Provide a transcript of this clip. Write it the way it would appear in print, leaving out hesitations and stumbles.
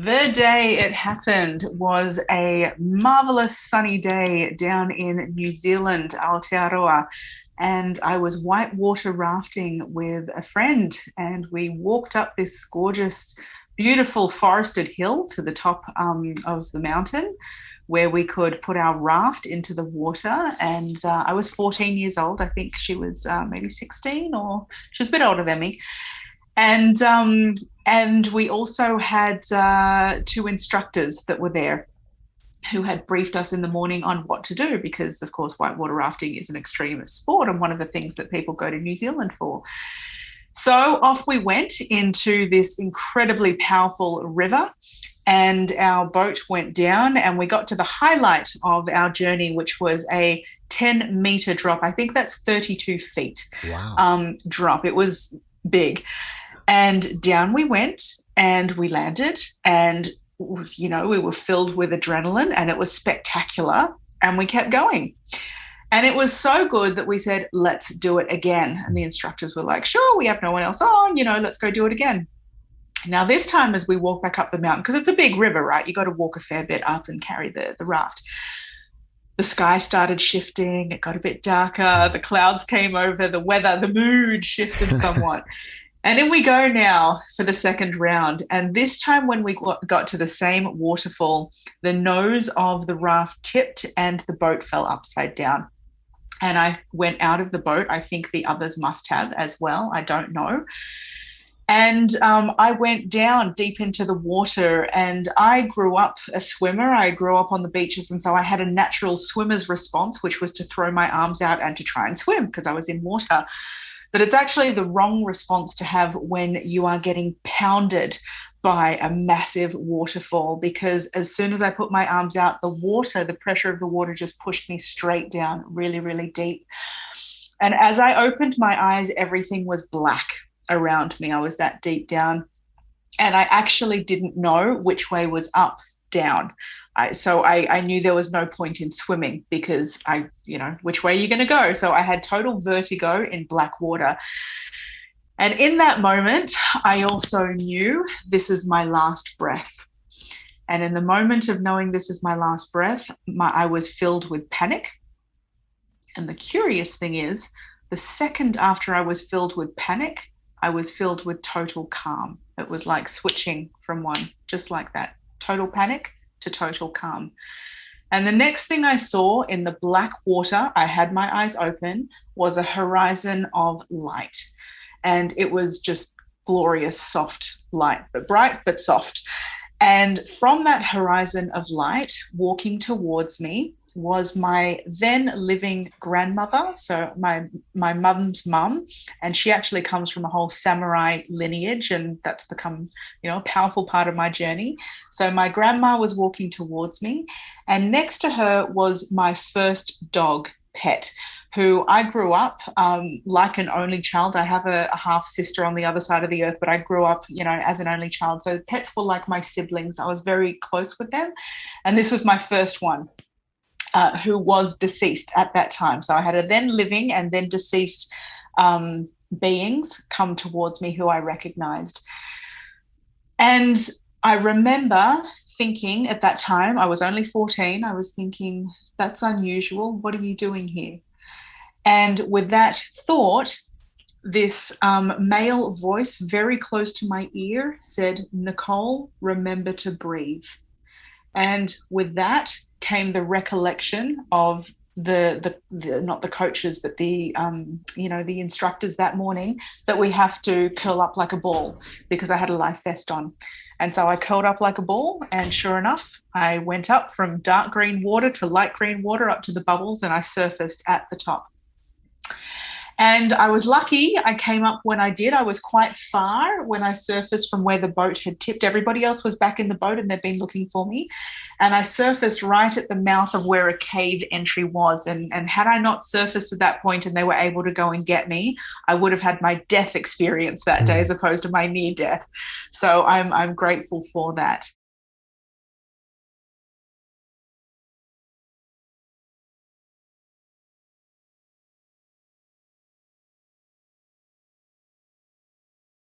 The day it happened was a marvelous sunny day down in New Zealand, Aotearoa, and I was whitewater rafting with a friend, and we walked up this gorgeous, beautiful forested hill to the top of the mountain where we could put our raft into the water. And I was 14 years old. I think she was maybe 16, or she was a bit older than me. And we also had two instructors that were there who had briefed us in the morning on what to do, because of course whitewater rafting is an extreme sport and one of the things that people go to New Zealand for. So off we went into this incredibly powerful river, and our boat went down, and we got to the highlight of our journey, which was a 10-meter drop. I think that's 32 feet. Wow. Drop. It was big. And down we went, and we landed, and we were filled with adrenaline, and it was spectacular, and we kept going. And it was so good that we said, let's do it again. And the instructors were like, sure, we have no one else on, let's go do it again. Now, this time as we walk back up the mountain, because it's a big river, right? You got to walk a fair bit up and carry the raft. The sky started shifting. It got a bit darker. The clouds came over. The weather, the mood shifted somewhat. And in we go now for the second round. And this time when we got to the same waterfall, the nose of the raft tipped and the boat fell upside down. And I went out of the boat. I think the others must have as well. I don't know. And I went down deep into the water, and I grew up a swimmer. I grew up on the beaches, and so I had a natural swimmer's response, which was to throw my arms out and to try and swim because I was in water. But it's actually the wrong response to have when you are getting pounded by a massive waterfall, because as soon as I put my arms out, the pressure of the water just pushed me straight down really, really deep. And as I opened my eyes, everything was black around me. I was that deep down, and I actually didn't know which way was up, down. So I knew there was no point in swimming because which way are you going to go? So I had total vertigo in black water. And in that moment, I also knew this is my last breath. And in the moment of knowing this is my last breath, I was filled with panic. And the curious thing is, the second after I was filled with panic, I was filled with total calm. It was like switching from one, just like that, total panic to total calm. And the next thing I saw in the black water, I had my eyes open, was a horizon of light. And it was just glorious, soft light, but bright, but soft. And from that horizon of light, walking towards me, was my then living grandmother, so my mum's mum, and she actually comes from a whole samurai lineage, and that's become a powerful part of my journey. So my grandma was walking towards me, and next to her was my first dog pet, who I grew up like an only child. I have a half sister on the other side of the earth, but I grew up, as an only child. So pets were like my siblings. I was very close with them. And this was my first one, who was deceased at that time. So I had a then living and then deceased beings come towards me who I recognized. And I remember thinking at that time, I was only 14, I was thinking, that's unusual. What are you doing here? And with that thought, this male voice very close to my ear said, Nicole, remember to breathe. And with that came the recollection of the not the coaches, but the instructors that morning, that we have to curl up like a ball, because I had a life vest on. And so I curled up like a ball, and sure enough, I went up from dark green water to light green water up to the bubbles, and I surfaced at the top. And I was lucky I came up when I did. I was quite far when I surfaced from where the boat had tipped. Everybody else was back in the boat and they'd been looking for me. And I surfaced right at the mouth of where a cave entry was. And had I not surfaced at that point and they were able to go and get me, I would have had my death experience that day as opposed to my near death. So I'm grateful for that.